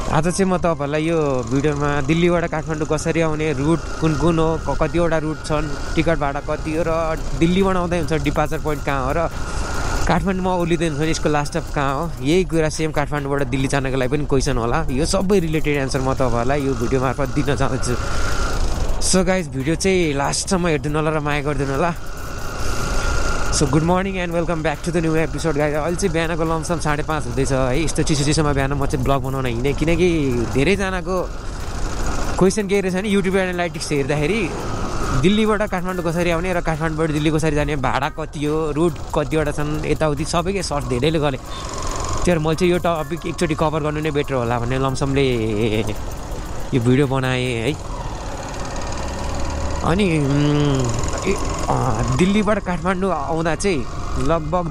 आज चाहिँ म तपाईँहरूलाई यो भिडियोमा दिल्लीबाट काठमाडौँ कसरी आउने रुट कुन कुन हो, कतिवटा रुट छन्, टिकट भाडा कति हो र दिल्लीबाट आउँदै हुन्छ डिपार्चर पोइन्ट कहाँ हो र काठमाडौँमा ओर्लिँदै हुन्छ यसको लास्ट स्टप कहाँ हो, यही कुरा सेम काठमाडौँबाट दिल्ली जानको लागि पनि क्वेसन होला। यो सबै रिलेटेड एन्सर म तपाईँहरूलाई यो भिडियो मार्फत दिन चाहन्छु। सो गाइज भिडियो चाहिँ लास्टसम्म हेरिदिनु होला र माया गरिदिनु होला। So good morning and welcome back to the new episode guys. अहिले चाहिँ बिहानको लमसम 5:30 हुँदैछ है। यस्तो चिसोमा बिहान म चाहिँ ब्लग बनाउन हिँडेँ, किनकि धेरैजनाको क्वेसन के रहेछ भने युट्युब एनालाइटिक्स हेर्दाखेरि दिल्लीबाट काठमाडौँ कसरी आउने र काठमाडौँबाट दिल्ली कसरी जाने, भाडा कति हो, रुट कतिवटा छन्, यताउति सबैकै सर्च धेरैले गरेँ। त्यही मैले चाहिँ यो टपिक एकचोटि कभर गर्नु नै बेटर होला भन्ने लमसमले यो भिडियो बनाएँ है। अनि दिल्लीबाट काठमाडौँ आउँदा चाहिँ लगभग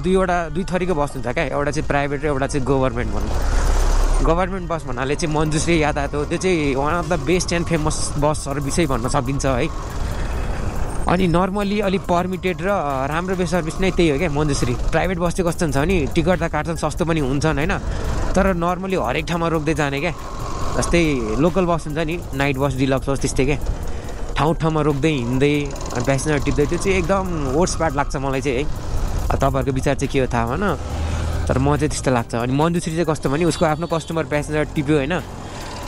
दुई थरीको बस हुन्छ क्या। एउटा चाहिँ प्राइभेट र एउटा चाहिँ गभर्मेन्ट भनौँ। गभर्मेन्ट बस भन्नाले चाहिँ मञ्जुश्री यातायात हो। त्यो चाहिँ one of the best and famous bus सर्भिसै भन्न सकिन्छ है। अनि नर्मली अलिक पर्मिटेड र राम्रो बेस सर्भिस नै त्यही हो क्या मञ्जुश्री। प्राइभेट बस चाहिँ कस्तो हुन्छ भने टिकट त काट्छन्, सस्तो पनि हुन्छन् होइन, तर नर्मली हरेक ठाउँमा रोक्दै जाने क्या। जस्तै लोकल बस हुन्छ नि, नाइट बस, डिलक्स बस, त्यस्तै क्या, ठाउँमा रोक्दै हिँड्दै प्यासेन्जर टिप्दै, त्यो चाहिँ एकदम वर्स्ट पार्ट लाग्छ मलाई चाहिँ है। तपाईँहरूको विचार चाहिँ के हो थाहा भएन, तर म चाहिँ त्यस्तो लाग्छ। अनि मञ्जुश्री चाहिँ कस्तो भने उसको आफ्नो कस्टमर प्यासेन्जर टिप्यो होइन,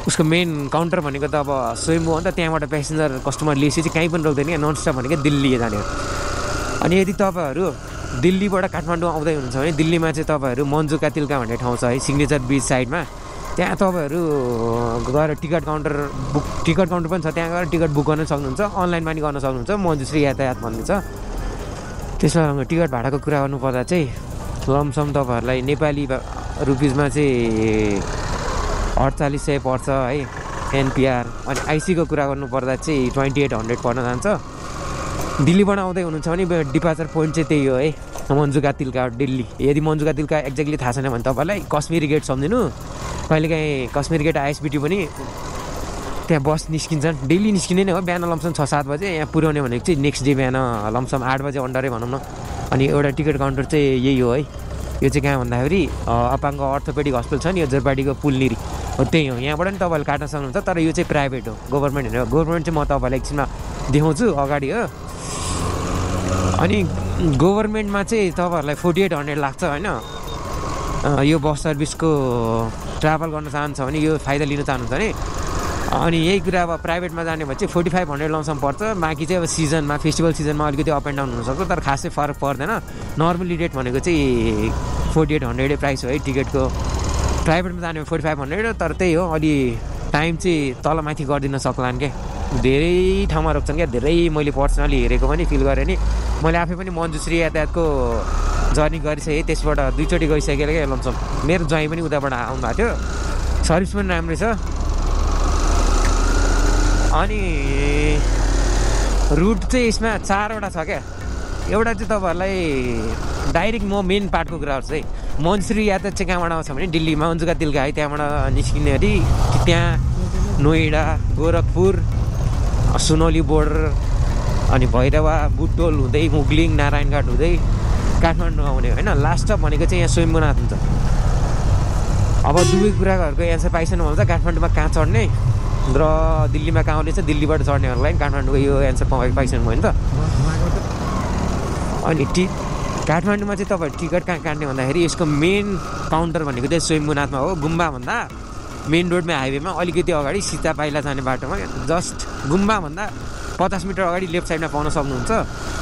उसको मेन काउन्टर भनेको त अब स्वयम्भू हो नि त, त्यहाँबाट प्यासेन्जर कस्टमर लिएपछि चाहिँ कहीँ पनि रोक्दैन क्या, ननस्टप भनेको दिल्ली जाने हो। अनि यदि तपाईँहरू दिल्लीबाट काठमाडौँ आउँदै हुनुहुन्छ भने दिल्लीमा चाहिँ तपाईँहरू मन्जुका तिल्का भन्ने ठाउँ छ है, सिग्नेचर ब्रिज साइडमा। त्यहाँ तपाईँहरू गएर टिकट काउन्टर पनि छ, त्यहाँ गएर टिकट बुक गर्न सक्नुहुन्छ, अनलाइन पनि गर्न सक्नुहुन्छ। मञ्जुश्री यातायात भन्ने छ। त्यसमा टिकट भाडाको कुरा गर्नुपर्दा चाहिँ लमसम तपाईँहरूलाई नेपाली रुपिजमा चाहिँ 4800 पर्छ है एनपिआर। अनि आइसीको कुरा गर्नुपर्दा चाहिँ 2800 पर्न जान्छ। दिल्लीबाट आउँदै हुनुहुन्छ भने डिपार्चर पोइन्ट चाहिँ त्यही हो है, मन्जुका तिल्का दिल्ली। यदि मन्जुका तिल्का एक्ज्याक्टली थाहा छैन भने तपाईँलाई कश्मीरी गेट सम्झिनु। कहिलेकाहीँ कश्मीरी गेट आइएसबिटी पनि त्यहाँ बस निस्किन्छन्, डेली निस्किने नै हो। बिहान लमसम 6-7 बजे यहाँ पुर्याउने भनेको चाहिँ नेक्स्ट डे बिहान लमसम 8 बजे अन्डरै भनौँ न। अनि एउटा टिकट काउन्टर चाहिँ यही हो है। यो चाहिँ कहाँ भन्दाखेरि अपाङ्ग अर्थोपेडिक हस्पिटल छ नि, यो जोरपाटीको पुलनिरी हो, त्यही हो। यहाँबाट नि तपाईँले काट्न सक्नुहुन्छ, तर यो चाहिँ प्राइभेट हो, गभर्मेन्ट होइन। गभर्मेन्ट चाहिँ म तपाईँलाई एकछिनमा देखाउँछु अगाडि हो। अनि गभर्मेन्टमा चाहिँ तपाईँहरूलाई 4800 लाग्छ होइन। यो बस सर्भिसको ट्राभल गर्न चाहन्छ भने, यो फाइदा लिन चाहनुहुन्छ भने। अनि यही कुरा अब प्राइभेटमा जाने भने चाहिँ 4500 लमसम पर्छ। बाँकी चाहिँ अब सिजनमा, फेस्टिभल सिजनमा अलिकति अप एन्ड डाउन हुनसक्छ, तर खासै फरक पर्दैन। नर्मली रेट भनेको चाहिँ 4800 प्राइस हो है टिकटको। प्राइभेटमा जाने 4500, तर त्यही हो, अलि टाइम चाहिँ तलमाथि गरिदिन सक्लान् क्या। धेरै ठाउँमा रोक्छन् क्या, धेरै मैले पर्सनली हेरेको पनि, फिल गरेँ नि। मैले आफै पनि मञ्जुश्री यातायातको जर्नी गरिसकेँ, त्यसबाट 2 चोटि गइसकेँ क्या लमसम। मेरो ज्वाइँ पनि उताबाट आउनुभएको थियो, सर्भिस पनि राम्रै छ। अनि रुट चाहिँ यसमा 4वटा छ क्या। एउटा चाहिँ तपाईँहरूलाई डाइरेक्ट म मेन पार्टको कुरा गर्छु है। मञ्जुश्री यातायात चाहिँ कहाँबाट आउँछ भने दिल्लीमा मन्जुका तिल्का है, त्यहाँबाट निस्किने अरे त्यहाँ नोइडा, गोरखपुर, सुनौली बोर्डर, अनि भैरवा, बुटोल हुँदै मुगलिङ, नारायणघाट हुँदै काठमाडौँ आउने होइन। लास्ट स्टप भनेको चाहिँ यहाँ स्वयम्भूनाथ हुन्छ। अब दुवै कुराहरूको एन्सर पाइसक्नु भन्छ, काठमाडौँमा कहाँ चढ्ने र दिल्लीमा कहाँ आउने छ, दिल्लीबाट चढ्नेहरूलाई काठमाडौँको यो एन्सर पाइसक्नु भयो नि त। अनि काठमाडौँमा चाहिँ तपाईँ टिकट कहाँ काट्ने भन्दाखेरि यसको मेन काउन्टर भनेको चाहिँ स्वयम्भूनाथमा हो। गुम्बाभन्दा मेन रोडमा, हाइवेमा अलिकति अगाडि सीता पाइला जाने बाटोमा, जस्ट गुम्बाभन्दा 50 मिटर अगाडि लेफ्ट साइडमा पाउन सक्नुहुन्छ।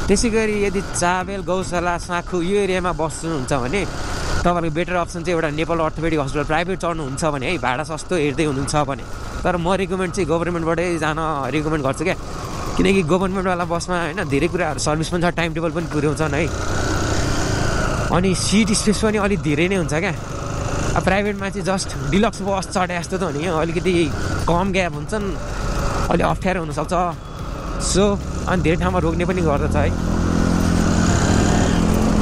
त्यसै गरी यदि चाबेल, गौशाला, साँखु यो एरियामा बस्नुहुन्छ भने तपाईँहरूको बेटर अप्सन चाहिँ एउटा नेपाल अर्थोपेडिक हस्पिटल प्राइभेट चढ्नुहुन्छ भने है, भाडा सस्तो हेर्दै हुनुहुन्छ भने। तर म रेकमेन्ड चाहिँ गभर्मेन्टबाटै जान रेकमेन्ड गर्छु क्या, किनकि गभर्मेन्टवाला बसमा होइन धेरै कुराहरू सर्भिस पनि छ, टाइम टेबल पनि पुर्याउँछन् है। अनि सिट स्पेस पनि अलिक धेरै नै हुन्छ क्या। अब प्राइभेटमा चाहिँ जस्ट डिलक्स बस चढे जस्तो त हो नि, अलिकति कम ग्याप हुन्छन्, अलि अप्ठ्यारो हुनसक्छ। सो अनि धेरै ठाउँमा रोक्ने पनि गर्दछ है।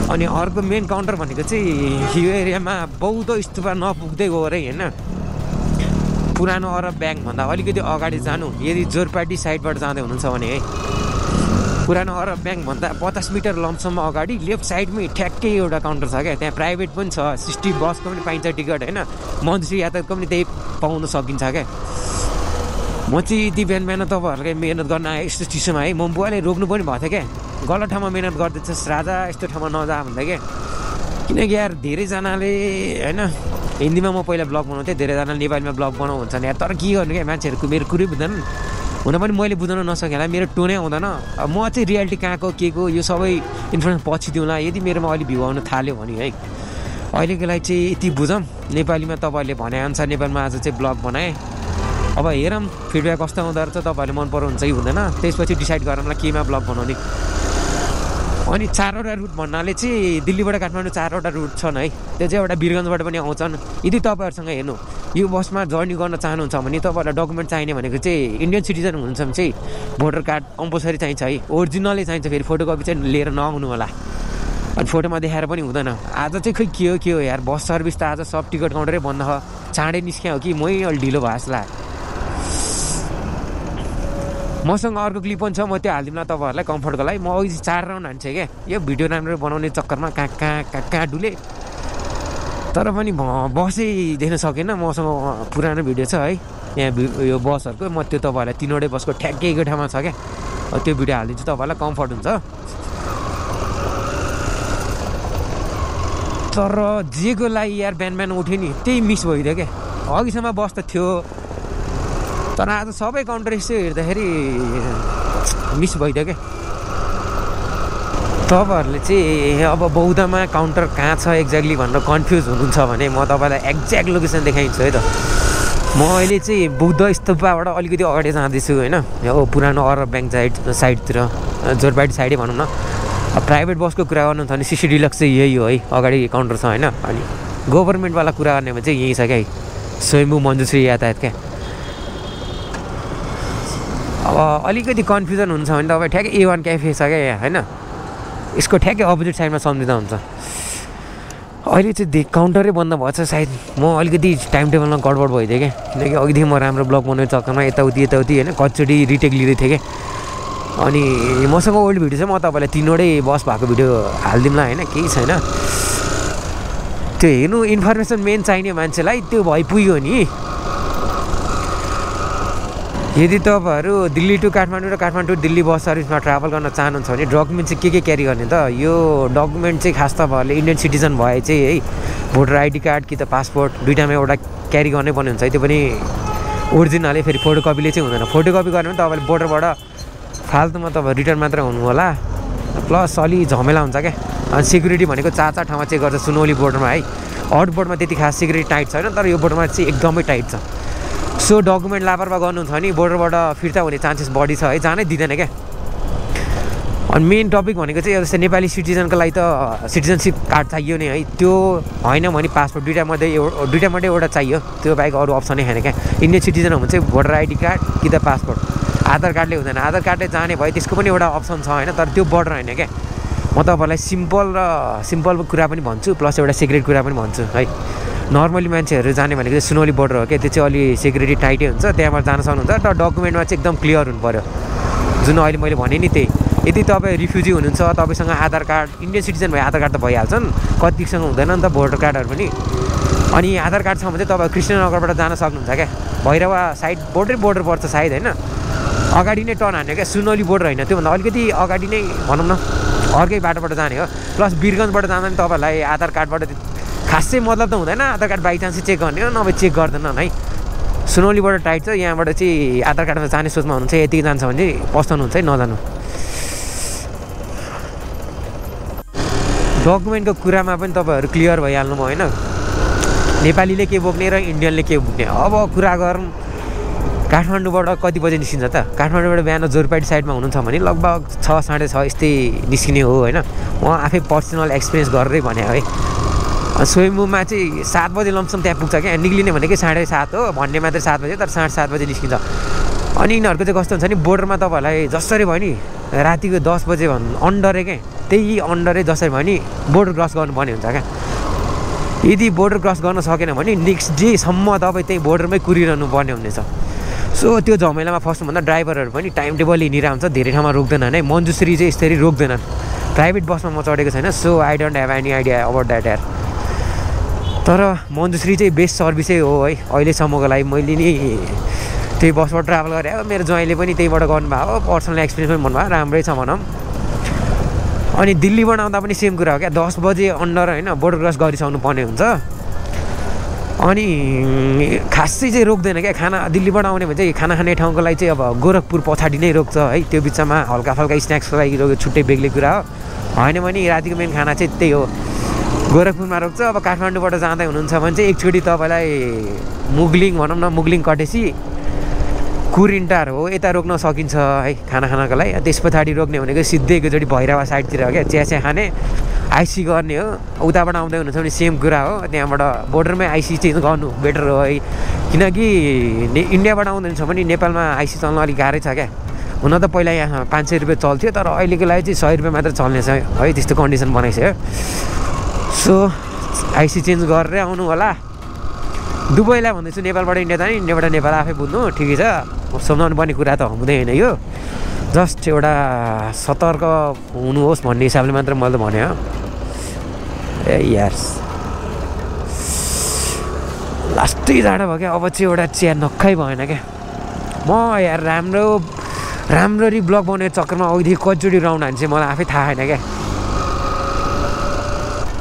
अनि अर्को मेन काउन्टर भनेको चाहिँ यो एरियामा बौद्ध स्तूप नपुग्दै गयो अरे होइन। पुरानो अरब ब्याङ्कभन्दा अलिकति अगाडि जानु, यदि जोरपाटी साइडबाट जाँदै हुनुहुन्छ भने है। पुरानो अरब ब्याङ्कभन्दा 50 मिटर लमसम्म अगाडि लेफ्ट साइडमै ठ्याक्कै एउटा काउन्टर छ क्या। त्यहाँ प्राइभेट पनि छ, 60 बसको पनि पाइन्छ टिकट होइन, मन्जुश्री यातायातको पनि त्यही पाउन सकिन्छ क्या। म चाहिँ यति बिहान बिहान तपाईँहरूलाई मिहिनेत गर्न आएँ यस्तो चिसोमा है। म बुवाले रोक्नु पनि भएको थियो क्या, गलत ठाउँमा मिहिनेत गर्दैछस् राजा, यस्तो ठाउँमा नजा भन्दा क्या। किनकि यार धेरैजनाले होइन हिन्दीमा म पहिला ब्लग बनाउँथेँ, धेरैजनाले नेपालीमा ब्लग बनाऊ हुन्छ नि यार। तर के गर्नु क्या, मान्छेहरूको मेरो कुरै बुझ्दैन। हुन पनि मैले बुझाउन नसकेँ होला, मेरो टोनै आउँदैन। म चाहिँ रियालिटी कहाँको के को यो सबै इन्फर्मेसन पछि दिउँला यदि मेरोमा अलिक भ्यू आउनु थाल्यो भने है। अहिलेको लागि चाहिँ यति बुझौँ। नेपालीमा तपाईँहरूले भनेअनुसार नेपालमा आज चाहिँ ब्लग बनाएँ। अब हेरौँ फिडब्याक कस्तो आउँदो रहेछ, तपाईँहरूले मन पराउनुहुन्छ कि हुँदैन, त्यसपछि डिसाइड गरौँला केमा ब्लग बनाउने। अनि 4वटा रुट भन्नाले चाहिँ दिल्लीबाट काठमाडौँ 4वटा रुट छन् है। त्यो चाहिँ एउटा वीरगन्जबाट पनि आउँछन्। यदि तपाईँहरूसँग हेर्नु यो बसमा जर्नी गर्न चाहनुहुन्छ भने तपाईँहरूलाई डकुमेन्ट चाहिने भनेको चाहिँ इन्डियन सिटिजन हुनुहुन्छ भने चाहिँ भोटर कार्ड कम्पलसरी चाहिन्छ है, ओरिजिनलै चाहिन्छ। फेरि फोटोकपी चाहिँ लिएर नआउनु होला, अनि फोटोमा देखाएर पनि हुँदैन। आज चाहिँ खै के हो यार, बस सर्भिस त आज सब टिकट काउन्टरै बन्द छ। चाँडै निस्क्या हो कि मै अलि ढिलो भयो जस्तो लाग्यो। मसँग अर्को क्लिप पनि छ, म त्यो हालिदिउँला तपाईँहरूलाई कम्फर्टको लागि। म अघि 4 राउन्ड हान्छेँ क्या यो भिडियो राम्रो बनाउने चक्करमा, कहाँ डुले। तर पनि बसै देख्न सकेन। मसँग पुरानो भिडियो छ है यहाँ यो बसहरूको, म त्यो तपाईँहरूलाई 3वटै बसको ठ्याक्कै एकै ठाउँमा छ क्या, त्यो भिडियो हालिदिन्छु, तपाईँहरूलाई कम्फर्ट हुन्छ। तर जेको लागि यार बिहान बिहान उठ्यो नि त्यही मिस भइदियो क्या। अघिसम्म बस त थियो, तर आज सबै काउन्टर यसो हेर्दाखेरि मिस भइदियो क्या। तपाईँहरूले चाहिँ अब बौद्धमा काउन्टर कहाँ छ एक्ज्याक्टली भनेर कन्फ्युज हुनुहुन्छ भने म तपाईँलाई एक्ज्याक्ट लोकेसन देखाइदिन्छु है त। म अहिले चाहिँ बौद्ध स्तूपबाट अलिकति अगाडि जाँदैछु होइन, यो पुरानो अरब ब्याङ्क साइडतिर, जोरपाटी साइडै भनौँ न। प्राइभेट बसको कुरा गर्नु छ भने सिसी डिलक्स चाहिँ यही हो है, अगाडि काउन्टर छ होइन। अनि गभर्मेन्टवाला कुरा गर्ने भने चाहिँ यहीँ छ क्या, स्वयम्भू मञ्जुश्री यातायात क्या। अब अलिकति कन्फ्युजन हुन्छ भने तपाईँ ठ्याक्कै A1 क्याफे छ क्या यहाँ होइन, यसको ठ्याक्कै अपोजिट साइडमा सम्झिँदा हुन्छ। अहिले चाहिँ काउन्टरै बन्द भएछ सायद। म अलिकति टाइम टेबलमा गडबड भइदिएँ क्या, किनकि अघिदेखि म राम्रो ब्लग बनाउने चक्करमा यताउति होइन कतिचोटि रिटेक लिँदै थिएँ क्या। अनि मसँग ओल्ड भिडियो चाहिँ म तपाईँलाई 3वटै बस भएको भिडियो हालिदिउँला होइन, केही छैन। त्यो हेर्नु इन्फर्मेसन मेन चाहिने मान्छेलाई त्यो पुग्यो नि। यदि तपाईँहरू दिल्ली टु काठमाडौँ र काठमाडौँ टु दिल्ली बस सर्भिसमा ट्राभल गर्न चाहनुहुन्छ भने डकुमेन्ट चाहिँ के क्यारी गर्ने त। यो डकुमेन्ट चाहिँ खास तपाईँहरूले इन्डियन सिटिजन भए चाहिँ है, भोटर आइडी कार्ड कि त पासपोर्ट दुइटामा एउटा क्यारी गर्नै पर्ने हुन्छ है। त्यो पनि ओरिजिनलै, फेरि फोटोकपीले चाहिँ हुँदैन। फोटोकपी गर्यो भने तपाईँले बोर्डरबाट फाल्तुमा तपाईँ रिटर्न मात्र हुनु होला, प्लस अलि झमेला हुन्छ क्या। अनि सिक्युरिटी भनेको 4 ठाउँमा चेक गर्छ सुनौली बोर्डरमा है। अरू बोर्डमा त्यति खास सिक्युरिटी टाइट छैन, तर यो बोर्डरमा चाहिँ एकदमै टाइट छ। सो डकुमेन्ट लापरवाह गर्नुहुन्छ भने बोर्डरबाट फिर्ता हुने चान्सेस बढी छ है, जानै दिँदैन क्या। अनि मेन टपिक भनेको चाहिँ जस्तै नेपाली सिटिजनको लागि त सिटिजनसिप कार्ड चाहियो नि है, त्यो होइन भने पासपोर्ट दुइटामध्ये एउटा चाहियो, त्यो बाहेक अरू अप्सनै छैन क्या। इन्डियन सिटिजन हो भने चाहिँ भोटर आइडी कार्ड कि त पासपोर्ट, आधार कार्डले हुँदैन। आधार कार्डले जाने भयो त्यसको पनि एउटा अप्सन छ होइन, तर त्यो बर्डर होइन क्या। म तपाईँहरूलाई सिम्पल कुरा पनि भन्छु, प्लस एउटा सिक्रेट कुरा पनि भन्छु है। नर्मली मान्छेहरू जाने भनेको चाहिँ सुनौली बोर्डर हो क्या, त्यो चाहिँ अलि सेक्युरिटी टाइटै हुन्छ, त्यहाँबाट जान सक्नुहुन्छ। तर डकुमेन्टमा चाहिँ एकदम क्लियर हुनु पऱ्यो, जुन अहिले मैले भने नि त्यही। यदि तपाईँ रिफ्युजी हुनुहुन्छ, तपाईँसँग आधार कार्ड, इन्डियन सिटिजन भए आधार कार्ड त भइहाल्छन्, कतिसँग हुँदैन नि त भोटर कार्डहरू पनि। अनि आधार कार्ड छ भने चाहिँ तपाईँ कृष्णनगरबाट जान सक्नुहुन्छ क्या। भैरवा साइड बोर्डर पर्छ सायद होइन, अगाडि नै टर्न हान्यो क्या। सुनौली बोर्डर होइन, त्योभन्दा अलिकति अगाडि नै भनौँ न, अर्कै बाटोबाट जाने हो। प्लस वीरगन्जबाट जाँदा पनि तपाईँहरूलाई आधार कार्डबाट खासै मतलब त हुँदैन, आधार कार्ड बाई चान्स चेक गर्ने हो, नभए चेक गर्दैनन् है। सुनौलीबाट टाइट छ, यहाँबाट चाहिँ आधार कार्डमा जाने सोचमा हुनुहुन्छ, यतिकै जान्छ भने चाहिँ पस्ताउनुहुन्छ है, नजानु। डकुमेन्टको कुरामा पनि तपाईँहरू क्लियर भइहाल्नु भयो होइन, नेपालीले के बोक्ने र इन्डियनले के बोक्ने। अब कुरा गरौँ काठमाडौँबाट कति बजे निस्किन्छ त। काठमाडौँबाट बिहान जोरपाटी साइडमा हुनुहुन्छ भने लगभग 6 साढे 6 यस्तै निस्किने हो होइन। म आफै पर्सनल एक्सपिरियन्स गरेरै भने है। स्वयम्भूमा चाहिँ 7 बजे लमसम त्यहाँ पुग्छ क्या, निक्लिने भनेकै 7:30 हो, भन्ने मात्रै 7 बजे, तर 7:30 बजे निस्किन्छ। अनि यिनीहरूको चाहिँ कस्तो हुन्छ नि, बोर्डरमा तपाईँहरूलाई जसरी भयो नि रातिको 10 बजे अन्डरै क्या, त्यही अन्डरै जसरी भयो नि बोर्डर क्रस गर्नुपर्ने हुन्छ क्या। यदि बोर्डर क्रस गर्न सकेन भने नेक्स्ट डेसम्म तपाईँ त्यही बोर्डरमै कुरिरहनु पर्ने हुनेछ। सो त्यो झमेलामा फस्नुभन्दा ड्राइभरहरू पनि टाइम टेबल हिँडिरहेको हुन्छ, धेरै ठाउँमा रोक्दैनन् है। मञ्जुश्री चाहिँ यसरी रोक्दैनन्। प्राइभेट बसमा म चढेको छैन, so I don't have any idea about that यार। तर मञ्जुश्री चाहिँ बेस्ट सर्भिसै हो है अहिलेसम्मको लागि। मैले नि त्यही बसबाट ट्राभल गरेँ, मेरो ज्वाइँले पनि त्यहीबाट गर्नुभएको हो, पर्सनल एक्सपिरियन्स पनि भन्नुभयो राम्रै छ भनौँ। अनि दिल्लीबाट आउँदा पनि सेम कुरा हो क्या, 10 बजे अन्डर होइन बोर्डर क्रस गरिसक्नु पर्ने हुन्छ। अनि खासै चाहिँ रोक्दैन क्या खाना। दिल्लीबाट आउने भने चाहिँ खाना खाने ठाउँको लागि चाहिँ अब गोरखपुर पछाडि नै रोक्छ है, त्यो बिचमा हल्का फल्का स्न्याक्सको लागि रोक्यो, छुट्टै बेग्लै कुरा हो। होइन भने रातिको मेन खाना चाहिँ त्यही हो गोरखपुरमा रोक्छ। अब काठमाडौँबाट जाँदै हुनुहुन्छ भने चाहिँ एकचोटि तपाईँलाई मुगलिङ भनौँ न, मुगलिङ कटेसी कुरिन्टार हो यता रोक्न सकिन्छ है खाना खानको लागि। त्यस पछाडि रोक्ने भनेको सिधै एकचोटि भैरवा साइडतिर हो क्या, चिया खाने आइसी गर्ने हो। उताबाट आउँदै हुनुहुन्छ भने सेम कुरा हो, त्यहाँबाट बोर्डरमै आइसी चेन्ज गर्नु बेटर हो है। किनकि इन्डियाबाट आउँदैछ भने नेपालमा आइसी चल्न अलिक गाह्रै छ क्या। हुन त पहिला यहाँ 500 रुपियाँ चल्थ्यो, तर अहिलेको लागि चाहिँ 100 रुपियाँ मात्र चल्नेछ है, त्यस्तो कन्डिसन बनाइसक्यो। सो आइसी चेन्ज गरेर आउनु होला। दुबईलाई भन्दैछु नेपालबाट इन्डिया जाने, इन्डियाबाट नेपाल आफै बुझ्नु ठिकै छ, सम्झाउनु पर्ने कुरा त हुँदैन यो। जस्ट एउटा सतर्क हुनुहोस् भन्ने हिसाबले मात्र मैले त भने हो। ए यार लास्टै जाडो भयो क्या, अब चाहिँ एउटा चिया नक्खै भएन क्या। म यार राम्ररी ब्लग बनाउने चक्करमा अघिदेखि कतिचोटि राउन्ड हान्छ मलाई आफै थाहा छैन क्या।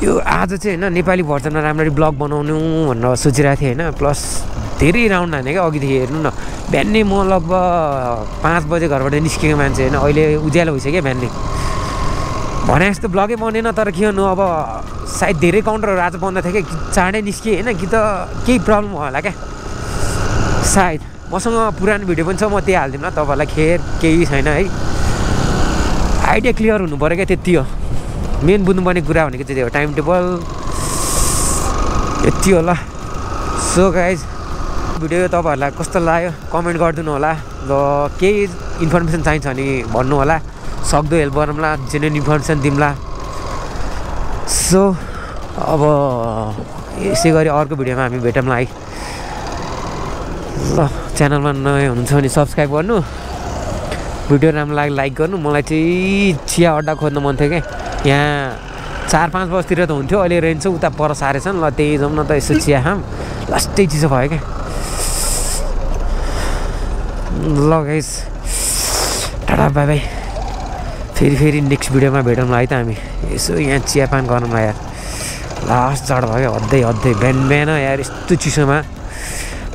यो आज चाहिँ होइन नेपाली भर्जनमा राम्ररी ब्लग बनाउनु भनेर सोचिरहेको थिएँ होइन। प्लस धेरै राउन्ड हाने क्या अघिदेखि, हेर्नु न बिहानै म लगभग 5 बजे घरबाट निस्केको मान्छे होइन, अहिले उज्यालो भइसक्यो बिहानै। भने जस्तो ब्लगै बनेन, तर के गर्नु अब सायद धेरै काउन्टरहरू आज बन्द थियो क्या, चाँडै निस्केँ होइन, कि त केही प्रब्लम भयो होला क्या सायद। मसँग पुरानो भिडियो पनि छ, म त्यही हालिदिउँ न तपाईँहरूलाई, खेर केही छैन है। आइडिया क्लियर हुनु पऱ्यो क्या, त्यति हो मेन बुझ्नुपर्ने कुरा भनेको चाहिँ त्यो टाइम टेबल, यति होला। सो गाइज भिडियो तपाईँहरूलाई कस्तो लाग्यो कमेन्ट गरिदिनु होला। र केही इन्फर्मेसन चाहिन्छ भने भन्नु होला, सक्दो हेल्प गरौँला, जेन्युन इन्फर्मेसन दिउँला। सो अब यसै गरी अर्को भिडियोमा हामी भेटौँला है। ल च्यानलमा नयाँ हुनुहुन्छ भने सब्सक्राइब गर्नु, भिडियो राम्रो लाग्यो लाइक गर्नु। मलाई चाहिँ चिया अड्डा खोज्न मन थियो क्या, यहाँ 4-5 बजीतिर त हुन्थ्यो, अहिले रेन्ज चाहिँ उता पर सारेछन्। ल त्यही जाउँ न त, यसो चिया खाऊँ, लास्टै चिसो भयो क्या। ल गाइस टाटा बाई बाई, फेरि नेक्स्ट भिडियोमा भेटौँला है त हामी। यसो यहाँ चियापान गरौँला यार, लास्ट जाडो भयो हद्दै बिहान यार यस्तो चिसोमा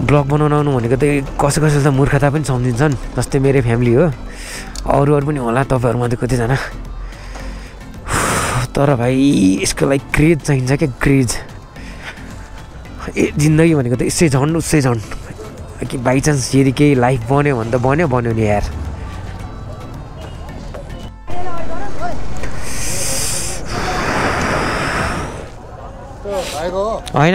ब्लग बनाउनु आउनु भनेको त कसैले त मूर्खता पनि सम्झिन्छन्, जस्तै मेरै फ्यामिली हो, अरू पनि होला तपाईँहरूमध्ये कतिजना। तर भाइ यसको लागि क्रेज चाहिन्छ क्या, क्रेज। जिन्दगी भनेको त यसै झन् उसै झन्, कि बाइचान्स यदि केही लाइफ बन्यो भने त बन्यो नि यार। होइन